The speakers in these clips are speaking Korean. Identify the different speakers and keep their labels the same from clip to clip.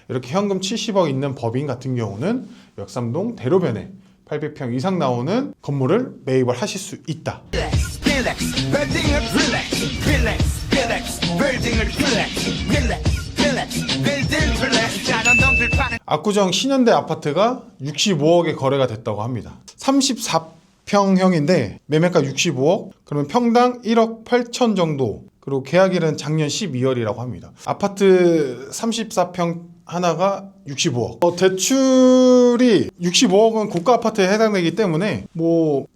Speaker 1: 이렇게 현금 70억 있는 법인 같은 경우는 역삼동 대로변에 800평 이상 나오는 건물을 매입을 하실 수 있다. 압구정 신현대 아파트가 65억에 거래가 됐다고 합니다. 34평형인데 매매가 65억, 그러면 평당 1억 8천 정도, 그리고 계약일은 작년 12월이라고 합니다. 아파트 34평 하나가 65억. 대출이 65억은 고가 아파트에 해당되기 때문에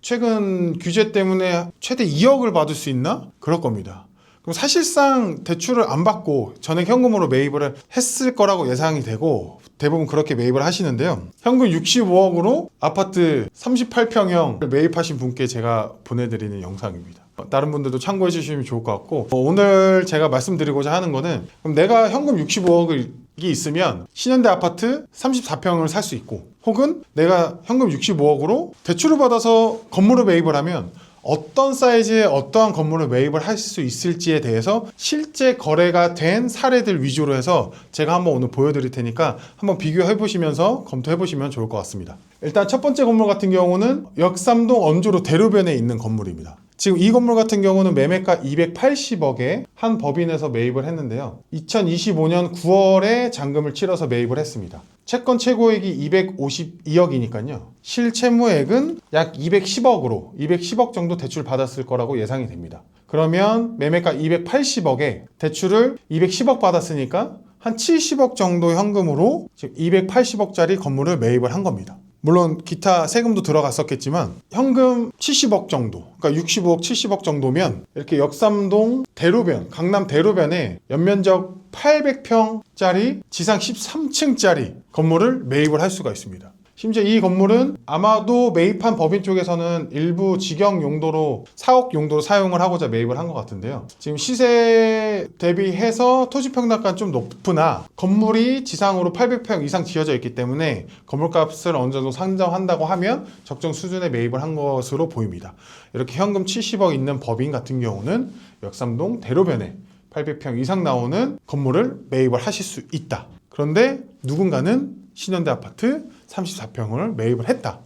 Speaker 1: 최근 규제 때문에 최대 2억을 받을 수 있나? 그럴 겁니다. 그럼 사실상 대출을 안 받고 전액 현금으로 매입을 했을 거라고 예상이 되고 대부분 그렇게 매입을 하시는데요. 현금 65억으로 아파트 38평형 매입하신 분께 제가 보내드리는 영상입니다. 다른 분들도 참고해 주시면 좋을 것 같고, 오늘 제가 말씀드리고자 하는 거는, 그럼 내가 현금 65억이 있으면 신현대 아파트 34평을 살 수 있고, 혹은 내가 현금 65억으로 대출을 받아서 건물을 매입을 하면 어떤 사이즈의 어떠한 건물을 매입을 할 수 있을지에 대해서 실제 거래가 된 사례들 위주로 해서 제가 한번 오늘 보여드릴 테니까 한번 비교해 보시면서 검토해 보시면 좋을 것 같습니다. 일단 첫 번째 건물 같은 경우는 역삼동 언주로 대로변에 있는 건물입니다. 지금 이 건물 같은 경우는 매매가 280억에 한 법인에서 매입을 했는데요. 2025년 9월에 잔금을 치러서 매입을 했습니다. 채권 최고액이 252억이니까요. 실채무액은 약 210억 정도 대출 받았을 거라고 예상이 됩니다. 그러면 매매가 280억에 대출을 210억 받았으니까 한 70억 정도 현금으로 지금 280억짜리 건물을 매입을 한 겁니다. 물론 기타 세금도 들어갔었겠지만 현금 70억 정도, 그러니까 65억, 70억 정도면 이렇게 역삼동 대로변, 강남 대로변에 연면적 800평짜리 지상 13층짜리 건물을 매입을 할 수가 있습니다. 심지어 이 건물은 아마도 매입한 법인 쪽에서는 일부 직영 용도로 사옥 용도로 사용을 하고자 매입을 한 것 같은데요. 지금 시세 대비해서 토지 평당가는 좀 높으나 건물이 지상으로 800평 이상 지어져 있기 때문에 건물값을 어느 정도 상정한다고 하면 적정 수준의 매입을 한 것으로 보입니다. 이렇게 현금 70억 있는 법인 같은 경우는 역삼동 대로변에 800평 이상 나오는 건물을 매입을 하실 수 있다. 그런데 누군가는 신현대 아파트 34평을 매입을 했다.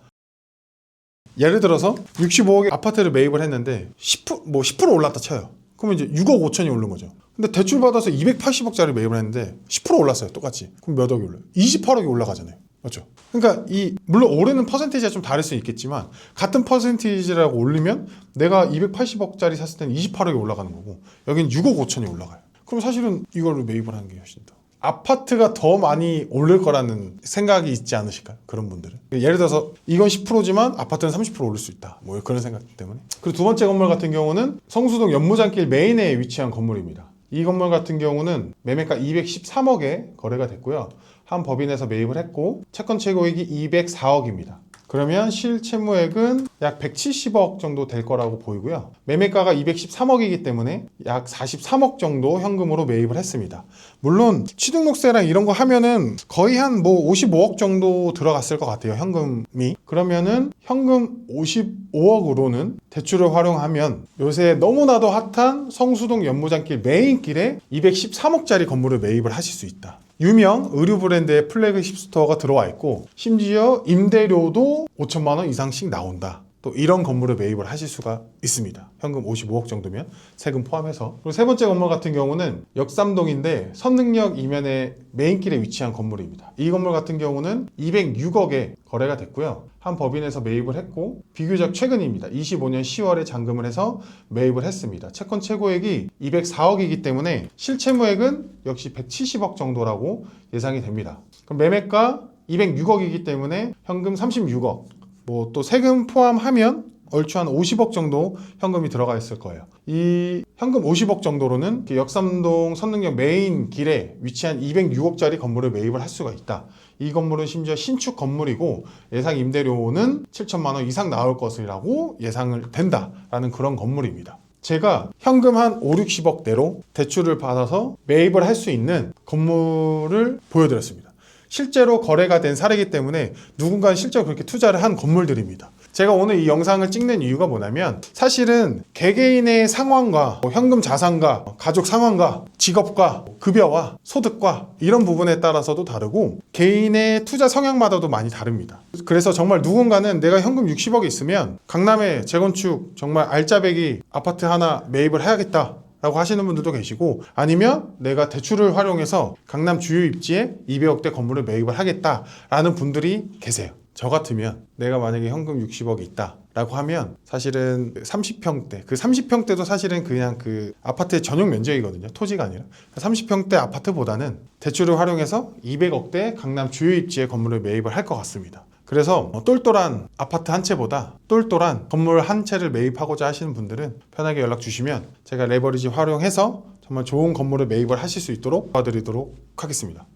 Speaker 1: 예를 들어서 65억에 아파트를 매입을 했는데 10% 올랐다 쳐요. 그러면 이제 6억 5천이 오른 거죠. 근데 대출 받아서 280억짜리 매입을 했는데 10% 올랐어요. 똑같이. 그럼 몇 억이 올라요? 28억이 올라가잖아요. 맞죠? 그러니까 물론 오르는 퍼센테이지가 좀 다를 수 있겠지만 같은 퍼센테이지라고 올리면 내가 280억짜리 샀을 때는 28억이 올라가는 거고 여기는 6억 5천이 올라가요. 그럼 사실은 이걸로 매입을 하는 게 훨씬 더 아파트가 더 많이 오를 거라는 생각이 있지 않으실까요? 그런 분들은. 예를 들어서 이건 10%지만 아파트는 30% 오를 수 있다. 그런 생각 때문에. 그리고 두 번째 건물 같은 경우는 성수동 연무장길 메인에 위치한 건물입니다. 이 건물 같은 경우는 매매가 213억에 거래가 됐고요. 한 법인에서 매입을 했고 채권 최고액이 204억입니다. 그러면 실채무액은 약 170억 정도 될 거라고 보이고요. 매매가가 213억이기 때문에 약 43억 정도 현금으로 매입을 했습니다. 물론 취등록세랑 이런 거 하면은 거의 한 55억 정도 들어갔을 것 같아요. 현금이. 그러면은 현금 55억으로는 대출을 활용하면 요새 너무나도 핫한 성수동 연무장길 메인길에 213억짜리 건물을 매입을 하실 수 있다. 유명 의류 브랜드의 플래그십 스토어가 들어와 있고 심지어 임대료도 5천만 원 이상씩 나온다. 또 이런 건물을 매입을 하실 수가 있습니다. 현금 55억 정도면 세금 포함해서. 그리고 세 번째 건물 같은 경우는 역삼동인데 선능력 이면에 메인길에 위치한 건물입니다. 이 건물 같은 경우는 206억에 거래가 됐고요. 한 법인에서 매입을 했고 비교적 최근입니다. 25년 10월에 잔금을 해서 매입을 했습니다. 채권 최고액이 204억이기 때문에 실채무액은 역시 170억 정도라고 예상이 됩니다. 그럼 매매가 206억이기 때문에 현금 36억, 또 세금 포함하면 얼추 한 50억 정도 현금이 들어가 있을 거예요. 이 현금 50억 정도로는 역삼동 선능력 메인 길에 위치한 206억짜리 건물을 매입을 할 수가 있다. 이 건물은 심지어 신축 건물이고 예상 임대료는 7천만 원 이상 나올 것이라고 예상을 된다라는 그런 건물입니다. 제가 현금 한 5, 60억대로 대출을 받아서 매입을 할 수 있는 건물을 보여드렸습니다. 실제로 거래가 된 사례이기 때문에 누군가는 실제로 그렇게 투자를 한 건물들입니다. 제가 오늘 이 영상을 찍는 이유가 뭐냐면 사실은 개개인의 상황과 현금 자산과 가족 상황과 직업과 급여와 소득과 이런 부분에 따라서도 다르고 개인의 투자 성향마다도 많이 다릅니다. 그래서 정말 누군가는 내가 현금 60억이 있으면 강남에 재건축 정말 알짜배기 아파트 하나 매입을 해야겠다 라고 하시는 분들도 계시고, 아니면 내가 대출을 활용해서 강남 주요 입지에 200억대 건물을 매입을 하겠다라는 분들이 계세요. 저 같으면 내가 만약에 현금 60억이 있다 라고 하면 사실은 30평대, 그 30평대도 사실은 그냥 그 아파트의 전용 면적이거든요. 토지가 아니라. 30평대 아파트보다는 대출을 활용해서 200억대 강남 주요 입지의 건물을 매입을 할 것 같습니다. 그래서 똘똘한 아파트 한 채보다 똘똘한 건물 한 채를 매입하고자 하시는 분들은 편하게 연락 주시면 제가 레버리지 활용해서 정말 좋은 건물을 매입을 하실 수 있도록 도와드리도록 하겠습니다.